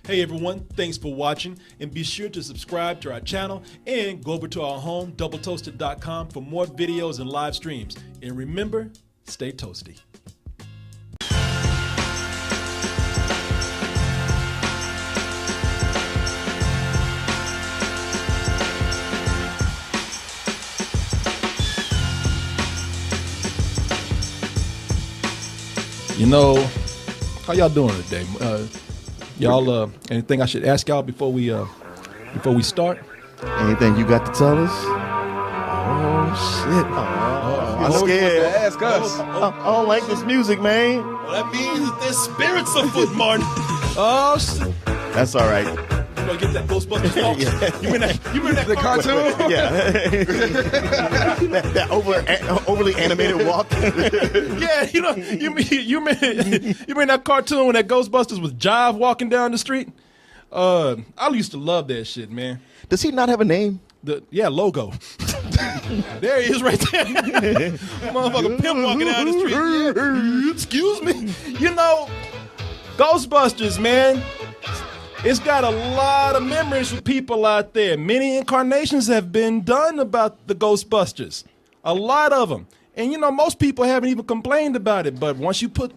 Hey everyone, thanks for watching, and be sure to subscribe to our channel and go over to our home, doubletoasted.com, for more videos and live streams. And remember, stay toasty. You know, how y'all doing today? Y'all, anything I should ask y'all before we start? Anything you got to tell us? Oh shit! I'm scared. Ask us. I don't like this music, man. Well, that means there's spirits afoot, Martin. Oh shit! That's all right. You gonna get that Ghostbusters walk? Yeah. You mean that The cartoon? Yeah. that overly animated walk. Yeah, you mean that cartoon when that Ghostbusters was Jive walking down the street? I used to love that shit, man. Does he not have a name? Logo. There he is right there. Motherfucker pimp walking down the street. Yeah. Excuse me. You know, Ghostbusters, man. It's got a lot of memories for people out there. Many incarnations have been done about the Ghostbusters. A lot of them. And most people haven't even complained about it. But once you put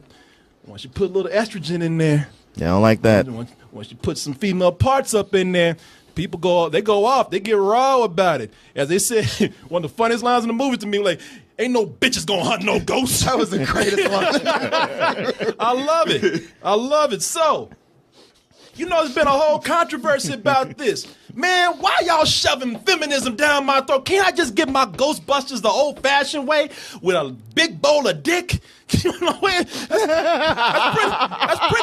a little estrogen in there. Yeah, I don't like that. Once you put some female parts up in there, people go off. They get raw about it. As they said, one of the funniest lines in the movie to me, like, ain't no bitches gonna hunt no ghosts. That was the greatest line. I love it. So, there's been a whole controversy about this. Man, why y'all shoving feminism down my throat? Can't I just get my Ghostbusters the old-fashioned way with a big bowl of dick? That's pretty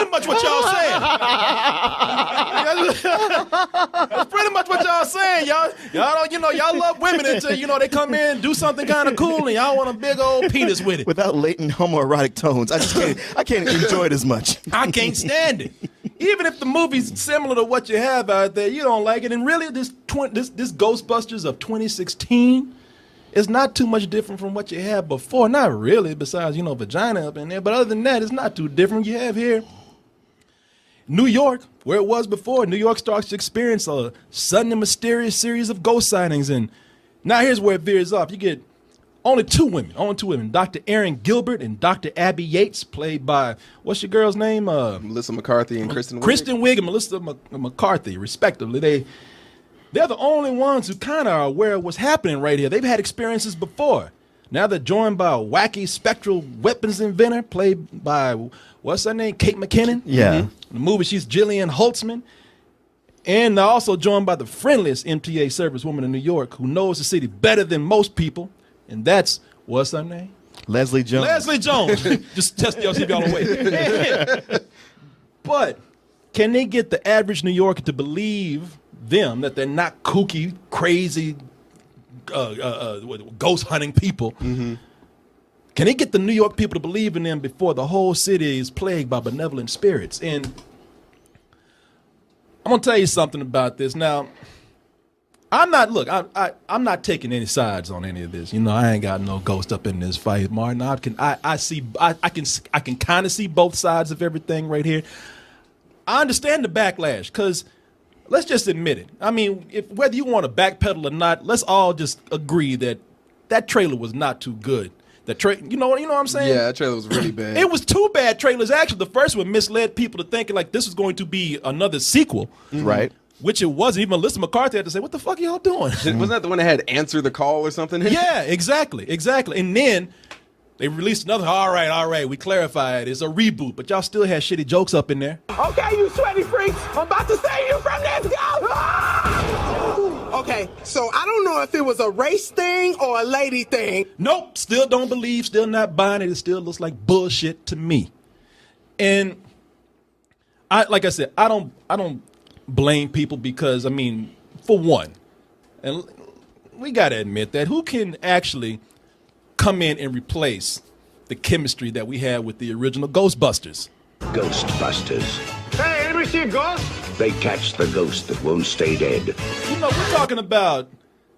much what y'all saying. That's pretty much what y'all saying. Y'all don't, y'all love women until, they come in and do something kind of cool and y'all want a big old penis with it. Without latent homoerotic tones, I can't enjoy it as much. I can't stand it. Even if the movie's similar to what you have out there, you don't like it. And really, this Ghostbusters of 2016 is not too much different from what you had before. Not really, besides, vagina up in there. But other than that, it's not too different. You have here New York, where it was before. New York starts to experience a sudden and mysterious series of ghost sightings. And now here's where it veers off. You get only two women, Dr. Erin Gilbert and Dr. Abby Yates, played by, what's your girl's name? Melissa McCarthy and Kristen Wiig. Kristen Wiig and Melissa McCarthy, respectively. They're the only ones who kind of are aware of what's happening right here. They've had experiences before. Now they're joined by a wacky spectral weapons inventor, played by, what's her name, Kate McKinnon? Yeah. In the movie, she's Jillian Holtzman. And they're also joined by the friendliest MTA servicewoman in New York who knows the city better than most people. And that's, what's her name? Leslie Jones. Leslie Jones. Just test y'all, see if y'all don't wait. But can they get the average New Yorker to believe them, that they're not kooky, crazy, ghost hunting people? Mm-hmm. Can they get the New York people to believe in them before the whole city is plagued by benevolent spirits? And I'm going to tell you something about this. Now, I'm not taking any sides on any of this. I ain't got no ghost up in this fight, Martin. I can kind of see both sides of everything right here. I understand the backlash, because let's just admit it. I mean, whether you want to backpedal or not, let's all just agree that trailer was not too good. You know what I'm saying? Yeah, that trailer was really bad. It was two bad trailers. Actually, the first one misled people to thinking like this was going to be another sequel. Mm-hmm. Right. Which it wasn't. Even Melissa McCarthy had to say, what the fuck are y'all doing? Wasn't that the one that had Answer the Call or something? Yeah, exactly. And then they released another, all right, we clarified it's a reboot, but y'all still had shitty jokes up in there. Okay, you sweaty freaks, I'm about to save you from this ghost! Okay, so I don't know if it was a race thing or a lady thing. Nope, still don't believe, still not buying it. It still looks like bullshit to me. And like I said, I don't blame people because, I mean, for one, and we got to admit that, who can actually come in and replace the chemistry that we had with the original Ghostbusters? Ghostbusters. Hey, anybody see a ghost? They catch the ghost that won't stay dead. We're talking about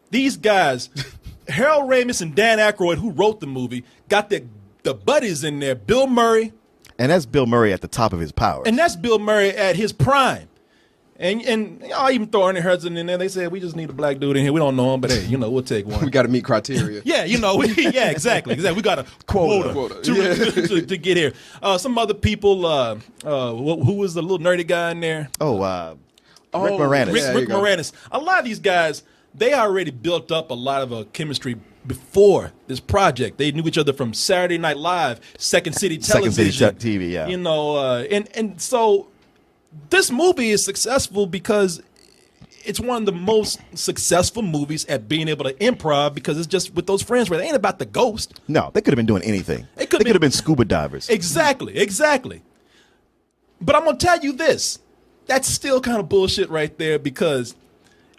these guys, Harold Ramis and Dan Aykroyd, who wrote the movie, got the buddies in there, Bill Murray. And that's Bill Murray at the top of his powers. And that's Bill Murray at his prime. And I even throw Ernie Hudson in there. They said, we just need a black dude in here. We don't know him, but hey, we'll take one. We got to meet criteria. Yeah, exactly. We got a quota to get here. Some other people, who was the little nerdy guy in there? Rick Moranis. Rick Moranis. A lot of these guys, they already built up a lot of chemistry before this project. They knew each other from Saturday Night Live, Second City Television. Second City TV, yeah. And so this movie is successful because it's one of the most successful movies at being able to improv because it's just with those friends where it ain't about the ghost. No, they could have been doing anything. They could have been scuba divers. Exactly. But I'm going to tell you this. That's still kind of bullshit right there because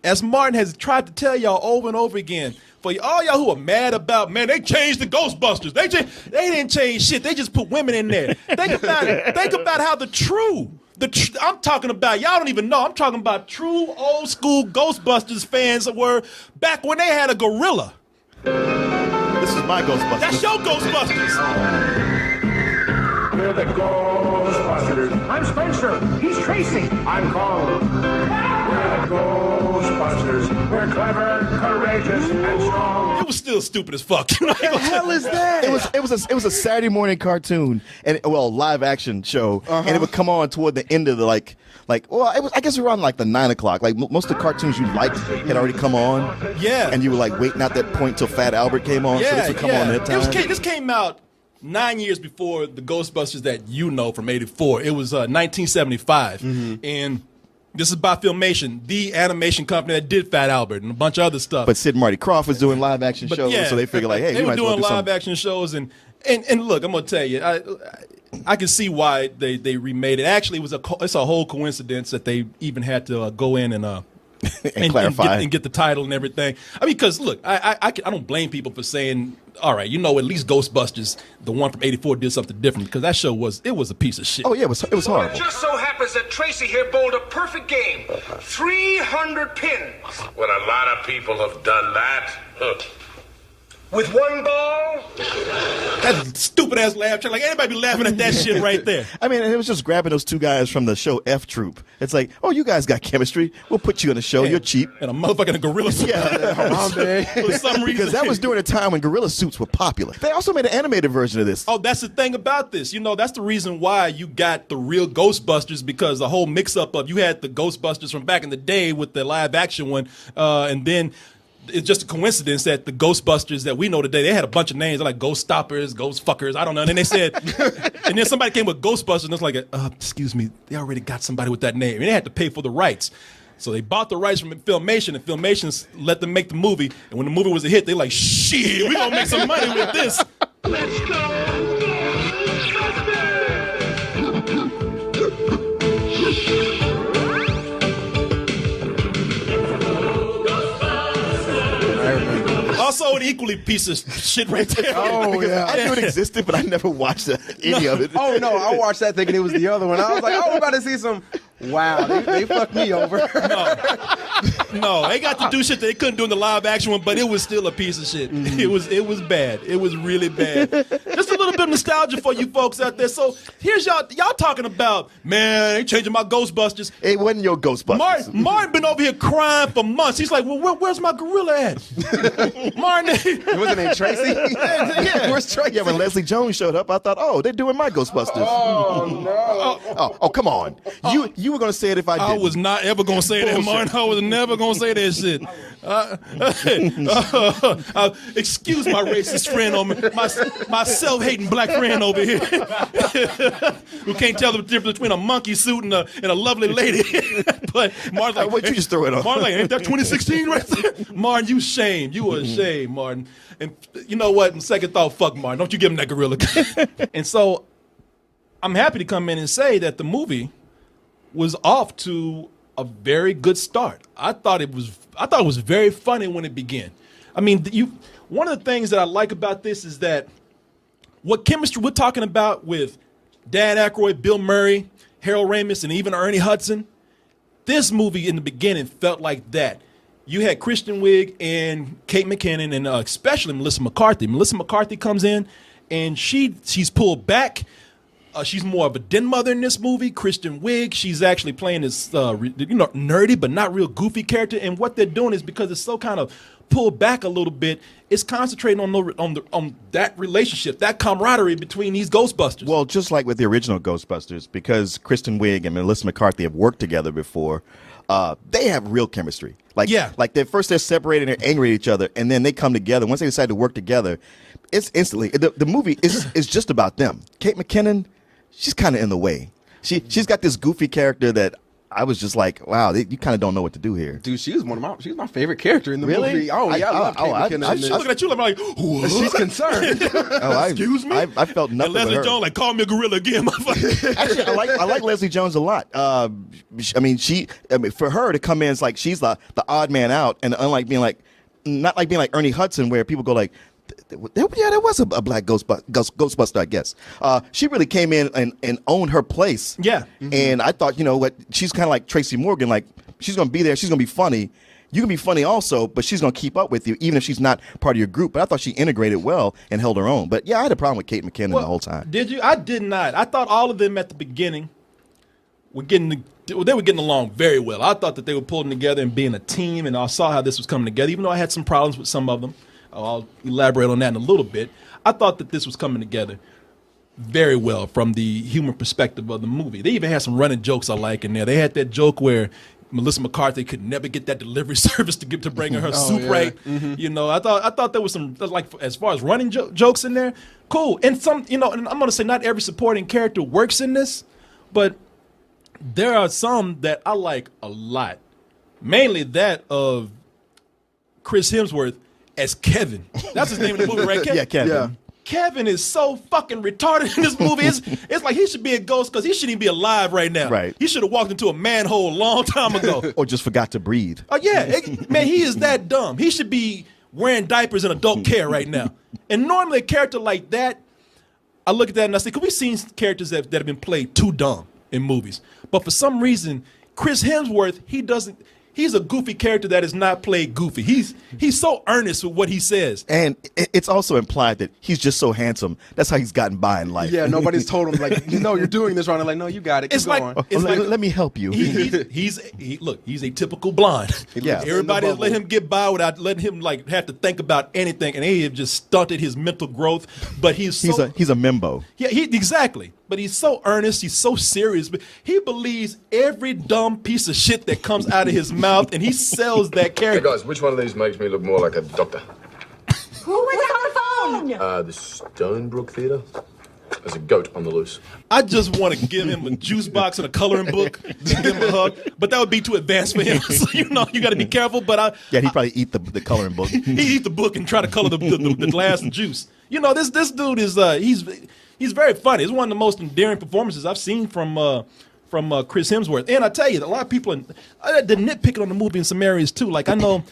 as Martin has tried to tell y'all over and over again, for all y'all who are mad about, man, they changed the Ghostbusters. They didn't change shit. They just put women in there. Think about it. Think about how I'm talking about, y'all don't even know, I'm talking about true old school Ghostbusters fans were back when they had a gorilla. This is my Ghostbusters. That's your Ghostbusters. We're the Ghostbusters. I'm Spencer. He's Tracy. I'm Carl. We're the Ghostbusters. We're clever, courageous, and strong. It was still stupid as fuck. What the hell is that? It was a Saturday morning cartoon and live action show, and it would come on toward the end of the it was, I guess around like the 9 o'clock. Like most of the cartoons you liked had already come on. Yeah. And you were like waiting out that point till Fat Albert came on. So this would come on that time. This came out 9 years before the Ghostbusters that you know from '84. It was 1975, and this is by Filmation, the animation company that did Fat Albert and a bunch of other stuff. But Sid and Marty Krofft was doing live action shows, so they figured like, hey, they you were might as well doing do live something. action shows, and look, I'm gonna tell you, I can see why they remade it. Actually, it's a whole coincidence that they even had to go in and clarify and get the title and everything. I mean, because look, I don't blame people for saying, all right, at least Ghostbusters, the one from '84, did something different because that show was a piece of shit. Oh yeah, it was horrible. Well, it just so happens that Tracy here bowled a perfect game, 300 pins. Well, a lot of people have done that. With one ball? That stupid ass laugh track. Like anybody be laughing at that shit right there. I mean, it was just grabbing those two guys from the show F Troop. It's like, oh, you guys got chemistry. We'll put you in the show. You're cheap. And a motherfucker in a gorilla suit. For some reason. Because that was during a time when gorilla suits were popular. They also made an animated version of this. Oh, that's the thing about this. That's the reason why you got the real Ghostbusters, because the whole mix-up of you had the Ghostbusters from back in the day with the live action one, and then it's just a coincidence that the Ghostbusters that we know today, they had a bunch of names like Ghost Stoppers, Ghost Fuckers, I don't know. And then they said, and then somebody came with Ghostbusters and it's like, excuse me, they already got somebody with that name. And they had to pay for the rights. So they bought the rights from Filmation, and Filmation let them make the movie. And when the movie was a hit, they like, shit, we gonna make some money with this. Let's go! Also, an equally piece of shit right there. Oh, yeah. I knew it existed, but I never watched any of it. Oh, no, I watched that thinking it was the other one. I was like, oh, we're about to see some. Wow, they fucked me over. No, they got to do shit that they couldn't do in the live action one, but it was still a piece of shit. It was bad. It was really bad. Just a little bit of nostalgia for you folks out there. So here's y'all talking about, man, they changing my Ghostbusters. It wasn't your Ghostbusters. Martin been over here crying for months. He's like, well, where's my gorilla at? Martin. It wasn't named Tracy? Yeah. Where's Tracy? Yeah, when Leslie Jones showed up, I thought, oh, they're doing my Ghostbusters. Oh, no. Oh, come on. You were going to say it if I did. I was not ever going to say that, Martin. I was never going to say that shit. Excuse my racist friend on my self-hating black friend over here who can't tell the difference between a monkey suit and a lovely lady. But Martin's like, why'd you just throw it on? Martin's like, ain't that 2016 right there? Martin, you shame. You a shame, Martin. And you know what? In second thought, fuck Martin. Don't you give him that gorilla. And so I'm happy to come in and say that the movie was off to a very good start. I thought it was very funny when it began. I mean, one of the things that I like about this is that what chemistry we're talking about with Dan Aykroyd, Bill Murray, Harold Ramis, and even Ernie Hudson. This movie in the beginning felt like that. You had Kristen Wiig and Kate McKinnon, and especially Melissa McCarthy. Melissa McCarthy comes in, and she's pulled back. She's more of a den mother in this movie. Kristen Wiig, she's actually playing this, nerdy but not real goofy character. And what they're doing is because it's so kind of pulled back a little bit, it's concentrating on that relationship, that camaraderie between these Ghostbusters. Well, just like with the original Ghostbusters, because Kristen Wiig and Melissa McCarthy have worked together before, they have real chemistry. Like they're separated and they're angry at each other, and then they come together. Once they decide to work together, it's instantly the movie is just about them. Kate McKinnon, she's kind of in the way. She's got this goofy character that I was just like, wow, you kind of don't know what to do here. Dude, she's my favorite character in the movie. Oh, yeah, I love Kate McKinnon. She's looking at you, I'm like, what? She's concerned. Excuse me? I felt nothing. And Leslie Jones, like, call me a gorilla again, motherfucker. Actually, I like Leslie Jones a lot. For her to come in, it's like she's the odd man out, and unlike being like, not like being like Ernie Hudson, where people go like, there was a black Ghostbuster, I guess. She really came in and owned her place. Yeah. And I thought, she's kind of like Tracy Morgan. Like, she's going to be there. She's going to be funny. You can be funny also, but she's going to keep up with you, even if she's not part of your group. But I thought she integrated well and held her own. But, yeah, I had a problem with Kate McKinnon the whole time. Did you? I did not. I thought all of them at the beginning they were getting along very well. I thought that they were pulling together and being a team, and I saw how this was coming together, even though I had some problems with some of them. I'll elaborate on that in a little bit. I thought that this was coming together very well from the humor perspective of the movie. They even had some running jokes I like in there. They had that joke where Melissa McCarthy could never get that delivery service to bring her soup right. Mm-hmm. I thought there was some, like, as far as running jokes in there, cool. And some, and I'm going to say not every supporting character works in this, but there are some that I like a lot. Mainly that of Chris Hemsworth as Kevin. That's his name in the movie, right, Kevin? Yeah, Kevin. Yeah. Kevin is so fucking retarded in this movie. It's like he should be a ghost because he shouldn't even be alive right now. Right. He should have walked into a manhole a long time ago. Or just forgot to breathe. Oh, yeah. Man, he is that dumb. He should be wearing diapers in adult care right now. And normally a character like that, I look at that and I say, because we've seen characters that have been played too dumb in movies. But for some reason, Chris Hemsworth, he's a goofy character that is not played goofy. He's so earnest with what he says. And it's also implied that he's just so handsome. That's how he's gotten by in life. Yeah, nobody's told him, like, no, you're doing this wrong. They're like, no, you got it. It's like, let me help you. He's a typical blonde. Yeah. Everybody has let him get by without letting him like have to think about anything, and they have just stunted his mental growth. But he's a mimbo. Yeah, exactly. But he's so earnest. He's so serious. But he believes every dumb piece of shit that comes out of his mouth, and he sells that character. Hey guys, which one of these makes me look more like a doctor? Who was on the phone? The Stonebrook Theater. There's a goat on the loose. I just want to give him a juice box and a coloring book, give him a hug, but that would be too advanced for him. So you got to be careful. But he'd probably eat the coloring book. He'd eat the book and try to color the glass and juice. This dude is he's very funny. It's one of the most endearing performances I've seen from Chris Hemsworth. And I tell you, a lot of people they're nitpicking on the movie in some areas too. Like I know.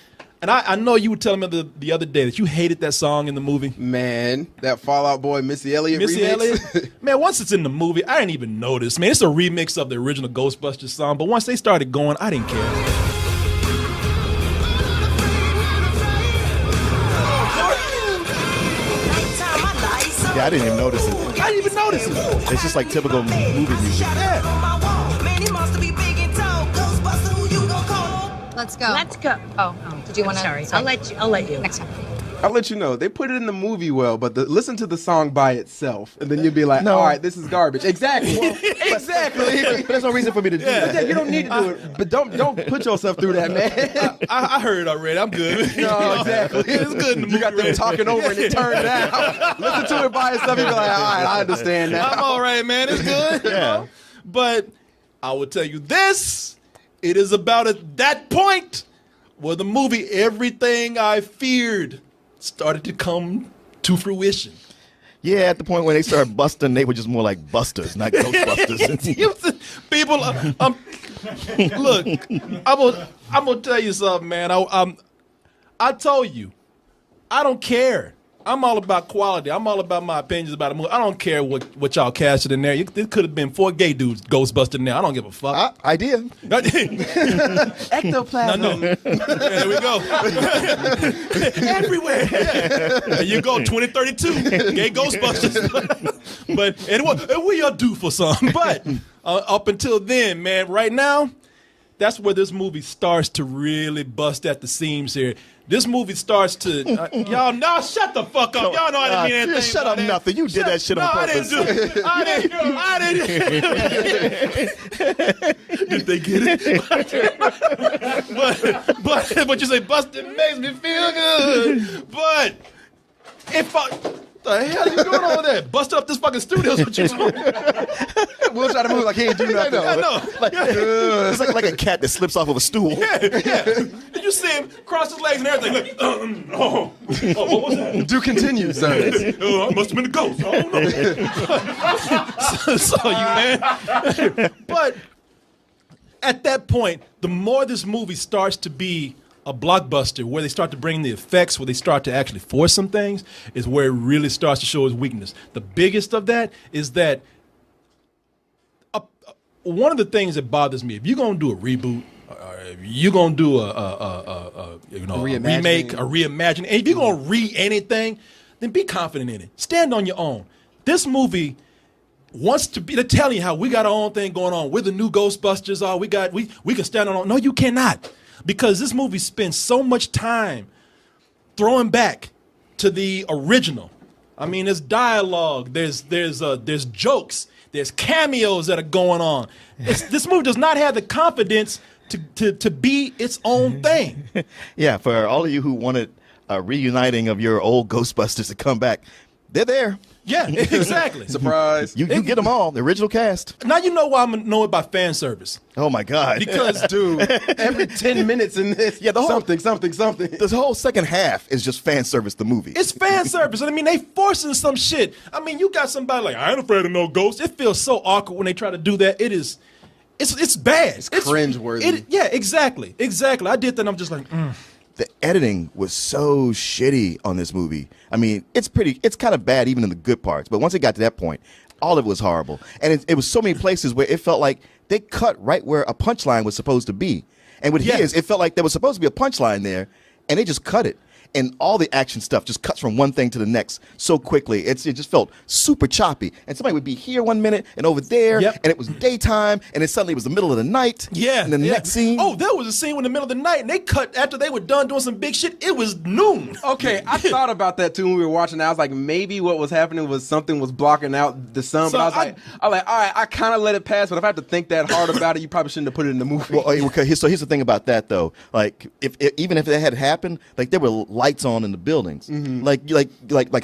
And I know you were telling me the other day that you hated that song in the movie. Man, that Fall Out Boy Missy Elliott remix. Elliott? Man, once it's in the movie, I didn't even notice. Man, it's a remix of the original Ghostbusters song, but once they started going, I didn't care. Yeah, I didn't even notice it. I didn't even notice it. It's just like typical movie music. Yeah. Let's go. Let's go. Oh, did you want to? Sorry, I'll let you. Next time. I'll let you know. They put it in the movie well, but listen to the song by itself, and then you'll be like, all right, this is garbage. Exactly. Exactly. But there's no reason for me to do that. Yeah, you don't need to do it. But don't put yourself through that, man. I heard it already. I'm good. No, exactly. It's good in the movie. You got them talking over and it turned down. Listen to it by itself, you'll be like, all right, I understand now. I'm all right, man. It's good. Yeah. But I will tell you this. It is about at that point where the movie Everything I Feared started to come to fruition. Yeah, at the point when they started busting, they were just more like busters, not Ghostbusters. People, look, I'm gonna tell you something, man. I told you, I don't care I'm all about quality. I'm all about my opinions about a movie. I don't care what y'all casted in there. It could have been 4 gay dudes Ghostbusters in there. I don't give a fuck. Idea. Ectoplasm. No. There we go. Everywhere. There you go, 2032. Gay Ghostbusters. and we'll do for some. But up until then, man, right now, that's where this movie starts to really bust at the seams here. This movie starts to y'all know. Shut the fuck up. Y'all know I didn't mean anything. Shut up, nothing. You did that shit on purpose. I didn't do it. I didn't. Did they get it? but you say busted makes me feel good. But if the hell are you doing over there? Busted up this fucking studio. What you doing? We'll try to move like he ain't do nothing. I know. It's like a cat that slips off of a stool. Yeah. Did you see him cross his legs and everything? Like, what was that? Do continue, sir. I must have been a ghost. I don't know. so you man. But at that point, the more this movie starts to be a blockbuster, where they start to bring the effects, where they start to actually force some things, is where it really starts to show its weakness. The biggest of that is that one of the things that bothers me, if you're gonna do a reboot, if you're gonna do a remake, a reimagining, and if you're gonna anything, then be confident in it. Stand on your own. This movie wants to be. They're telling you how we got our own thing going on. We're the new Ghostbusters. We can stand on our own. No, you cannot. Because this movie spends so much time throwing back to the original. I mean, there's dialogue, there's jokes, there's cameos that are going on. This movie does not have the confidence to be its own thing. Yeah, for all of you who wanted a reuniting of your old Ghostbusters to come back, they're there. Yeah, exactly. Surprise. You get them all, the original cast. Now you know why I'm know it by fan service. Oh my God. Because dude, every 10 minutes in this, the whole, something. The whole second half is just fan service, the movie. It's fan service. I mean, they forcing some shit. I mean, you got somebody like, I ain't afraid of no ghosts. It feels so awkward when they try to do that. It's bad. It's cringeworthy. Yeah, exactly. I did that and I'm just like, The editing was so shitty on this movie. I mean, it's kind of bad even in the good parts. But once it got to that point, all of it was horrible. And it was so many places where it felt like they cut right where a punchline was supposed to be. And with his, it felt like there was supposed to be a punchline there, and they just cut it. And all the action stuff just cuts from one thing to the next so quickly. It just felt super choppy. And somebody would be here 1 minute and over there, and it was daytime, and then suddenly it was the middle of the night. Yeah. And then the next scene. Oh, there was a scene in the middle of the night, and they cut after they were done doing some big shit. It was noon. Okay, I thought about that too when we were watching. I was like, maybe what was happening was something was blocking out the sun. But I was like, all right, I kind of let it pass. But if I have to think that hard about it, you probably shouldn't have put it in the movie. Well, so here's the thing about that though. Like, even if that had happened, like there were lights on in the buildings, like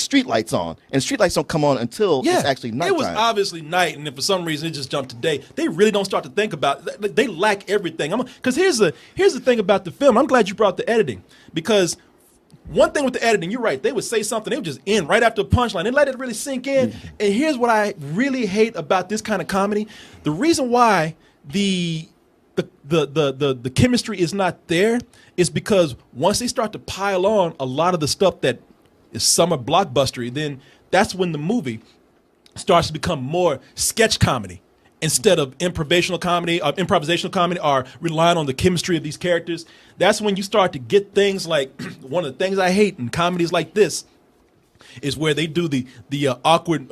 street lights on, and street lights don't come on until it's actually nighttime. It was obviously night, and if for some reason it just jumped to day, they really don't start to think about it. They lack everything. Because here's the thing about the film. I'm glad you brought the editing, because one thing with the editing, you're right. They would say something, they would just end right after a punchline. They let it really sink in. And here's what I really hate about this kind of comedy: the reason why the chemistry is not there is because once they start to pile on a lot of the stuff that is summer blockbustery, then that's when the movie starts to become more sketch comedy instead of improvisational comedy or relying on the chemistry of these characters. That's when you start to get things like one of the things I hate in comedies like this is where they do the awkward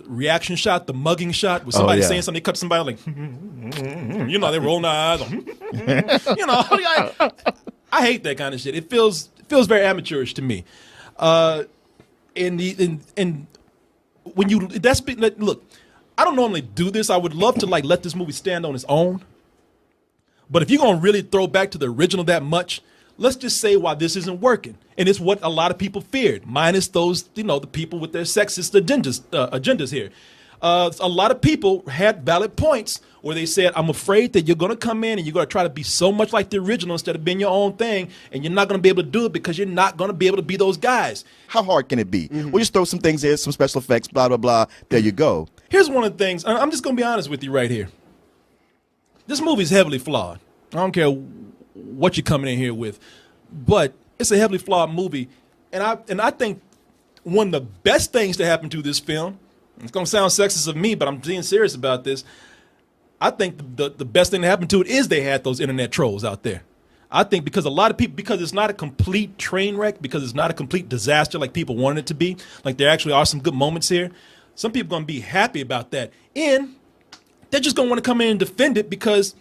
reaction shot, the mugging shot, where somebody's saying something, they cut somebody like, they roll their eyes. I hate that kind of shit. It feels very amateurish to me. Look, I don't normally do this. I would love to let this movie stand on its own. But if you're gonna really throw back to the original that much, let's just say why this isn't working. And it's what a lot of people feared, minus those, the people with their sexist agendas here. A lot of people had valid points where they said, I'm afraid that you're going to come in and you're going to try to be so much like the original instead of being your own thing, and you're not going to be able to do it because you're not going to be able to be those guys. How hard can it be? We'll just throw some things in, some special effects, blah, blah, blah. There you go. Here's one of the things. I'm just going to be honest with you right here. This movie is heavily flawed. I don't care what you're coming in here with, but it's a heavily flawed movie. And I think one of the best things to happen to this film, it's going to sound sexist of me, but I'm being serious about this. I think the best thing that happened to it is they had those internet trolls out there. I think because a lot of people, because it's not a complete train wreck, because it's not a complete disaster like people wanted it to be, like there actually are some good moments here, some people are going to be happy about that. And they're just going to want to come in and defend it because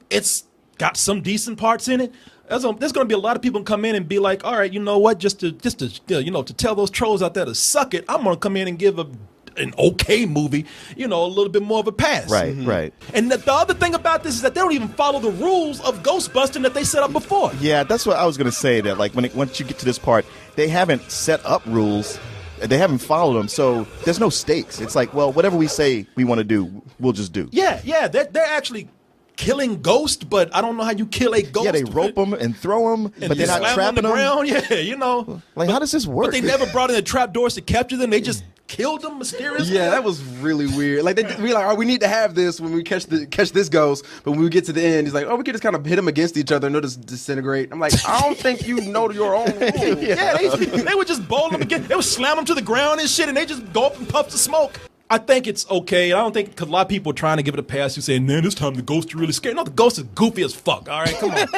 it's got some decent parts in it. There's going to be a lot of people come in and be like, all right, you know what, just to tell those trolls out there to suck it, I'm going to come in and give an okay movie, a little bit more of a pass. Right, right. And the other thing about this is that they don't even follow the rules of Ghostbusting that they set up before. Yeah, that's what I was going to say, that like once you get to this part, they haven't set up rules. They haven't followed them, so there's no stakes. It's like, well, whatever we say we want to do, we'll just do. Yeah, they're actually killing ghosts, but I don't know how you kill a ghost. Yeah, they rope them and throw them, but they're not trapping them. Ground. Yeah, Like, how does this work? But they never brought in the trap doors to capture them. They just killed them mysteriously. Yeah, that was really weird. Like we like, we need to have this when we catch this ghost, but when we get to the end, he's like, we could just kind of hit them against each other and they'll just disintegrate. I'm like, I don't think you know your own rules. Yeah, they would just bowl them again. They would slam them to the ground and shit, and they just go up and puff the smoke. I think it's okay. I don't think, because a lot of people are trying to give it a pass who say, man, this time the ghost is really scary. No, the ghost is goofy as fuck. All right, come on.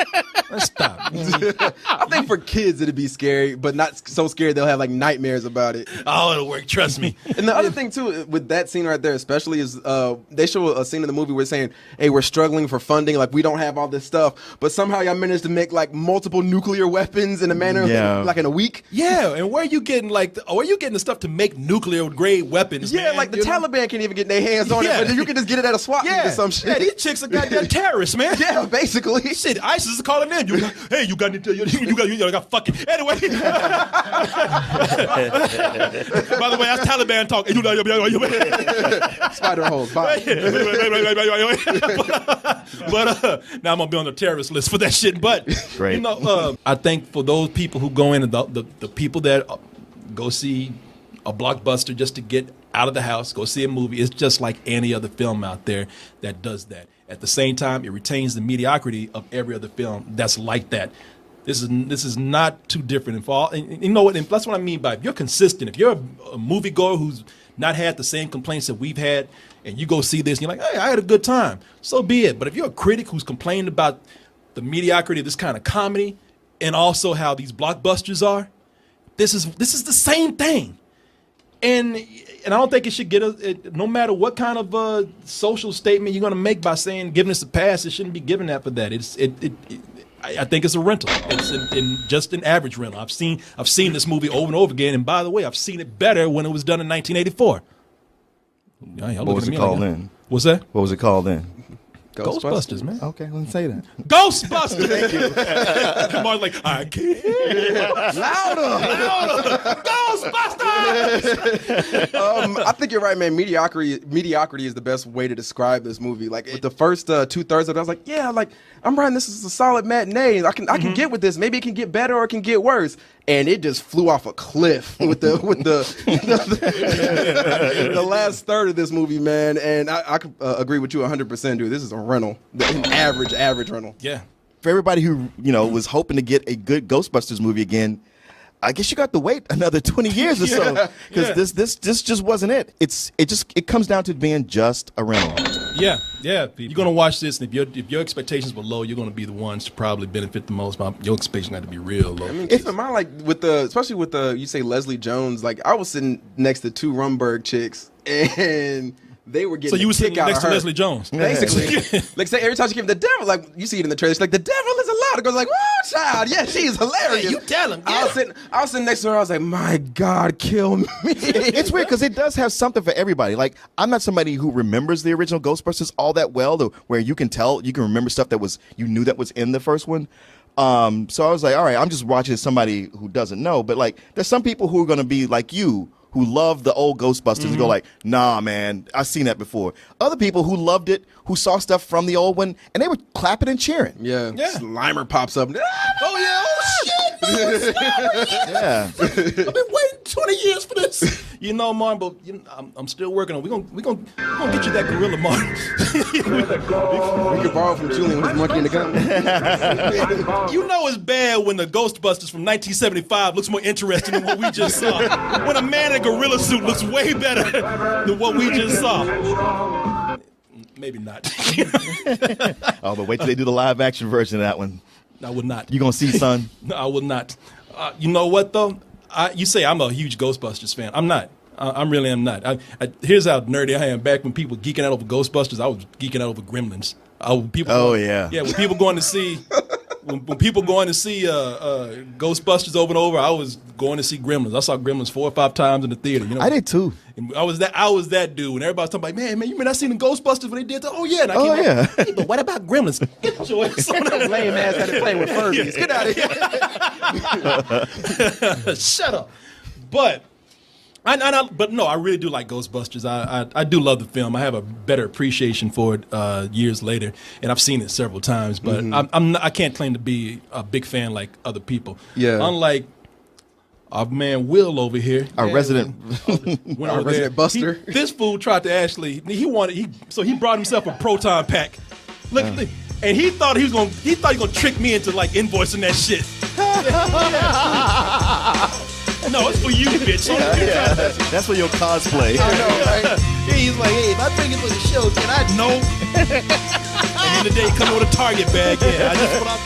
Let's stop. I think for kids it'd be scary, but not so scary they'll have like nightmares about it. Oh, it'll work. Trust me. And the other thing too with that scene right there, especially, is they show a scene in the movie where they're saying, "Hey, we're struggling for funding. Like we don't have all this stuff, but somehow y'all managed to make like multiple nuclear weapons in a manner like in a week." Yeah, and where are you getting the stuff to make nuclear grade weapons? Yeah, man? like the Taliban can't even get their hands on it, but you can just get it at a swap meet or some shit. Yeah, these chicks are goddamn terrorists, man. Yeah, basically. Shit, ISIS is calling in. Hey, you got fucking. Anyway. By the way, that's Taliban talk. Spider holes. Bye. But now I'm gonna be on the terrorist list for that shit. But Great. I think for those people who go in, the people that go see a blockbuster just to get out of the house, go see a movie, it's just like any other film out there that does that. At the same time, it retains the mediocrity of every other film that's like that. This is not too different. And you know what? And that's what I mean by, if you're consistent, if you're a moviegoer who's not had the same complaints that we've had, and you go see this and you're like, hey, I had a good time, so be it. But if you're a critic who's complained about the mediocrity of this kind of comedy and also how these blockbusters are, this is the same thing. And I don't think it should get no matter what kind of social statement you're going to make by saying giving us a pass, it shouldn't be given that for that. I think it's a rental. It's just an average rental. I've seen this movie over and over again, and by the way, I've seen it better when it was done in 1984. What was it called then? What's that? What was it called then? Ghostbusters, man. Okay, let's say that. Ghostbusters. Thank you. Mark's like, I can't hear. Louder. Ghostbusters. I think you're right, man. Mediocrity is the best way to describe this movie. Like the first 2/3 of it, I was like, yeah, like I'm riding. This is a solid matinee. I can get with this. Maybe it can get better or it can get worse. And it just flew off a cliff with the the last third of this movie, man. And I could agree with you 100%, dude. This is a rental, an average rental. Yeah. For everybody who was hoping to get a good Ghostbusters movie again, I guess you got to wait another 20 years or so, because this just wasn't it. It comes down to being just a rental. Yeah. You're gonna watch this, and if your expectations were low, you're gonna be the ones to probably benefit the most. But your expectations have to be real low. I mean, keep in mind, like especially with you say Leslie Jones. Like I was sitting next to two Rumberg chicks, and they were getting. So you were sitting next to Leslie Jones, basically. Like say every time she came, the devil. Like you see it in the trailer, she's like the devil is alive. It goes like, "Whoa, child, yeah, she's hilarious." Hey, you tell him. I was sitting next to her. I was like, "My God, kill me!" It's weird because it does have something for everybody. Like I'm not somebody who remembers the original Ghostbusters all that well, though, where you can remember stuff that you knew that was in the first one. So I was like, all right, I'm just watching somebody who doesn't know. But like, there's some people who are going to be like you, who love the old Ghostbusters and go like, nah, man, I've seen that before. Other people who loved it, who saw stuff from the old one, and they were clapping and cheering. Yeah. Slimer pops up. Oh, yeah. Oh, shit. Yeah. I've been waiting 20 years for this. You know, Martin, but I'm still working on. We gonna get you that gorilla, Martin. We could borrow from Julian with his monkey in the gun. You know it's bad when the Ghostbusters from 1975 looks more interesting than what we just saw. When a man in a gorilla suit looks way better than what we just saw. Maybe not. Oh, but wait till they do the live action version of that one. I would not. You gonna see, son? No, I will not. You know what though? You say I'm a huge Ghostbusters fan. I'm not. I really am not. Here's how nerdy I am. Back when people geeking out over Ghostbusters, I was geeking out over Gremlins. Yeah. When people going to see, when people going to see Ghostbusters over and over, I was going to see Gremlins. I saw Gremlins 4 or 5 times in the theater. You know, I did too. And I was that dude. And everybody's talking like, man, you mean I seen the Ghostbusters when they did that? Oh yeah. And I came hey, but what about Gremlins? Get your ass on that lame ass had to play with Furbies. Get out of here. Shut up. But no, I really do like Ghostbusters. I do love the film. I have a better appreciation for it years later, and I've seen it several times. But I can't claim to be a big fan like other people. Yeah. Unlike our man Will over here, our resident Buster. This fool tried to actually so he brought himself a proton pack. Look, and he thought he was gonna trick me into like invoicing that shit. No, it's for you, bitch. That's for your cosplay. I know, right? He's like, hey, if I bring it for the show, can I know? And then the day come with a Target bag. Yeah, I just what I'm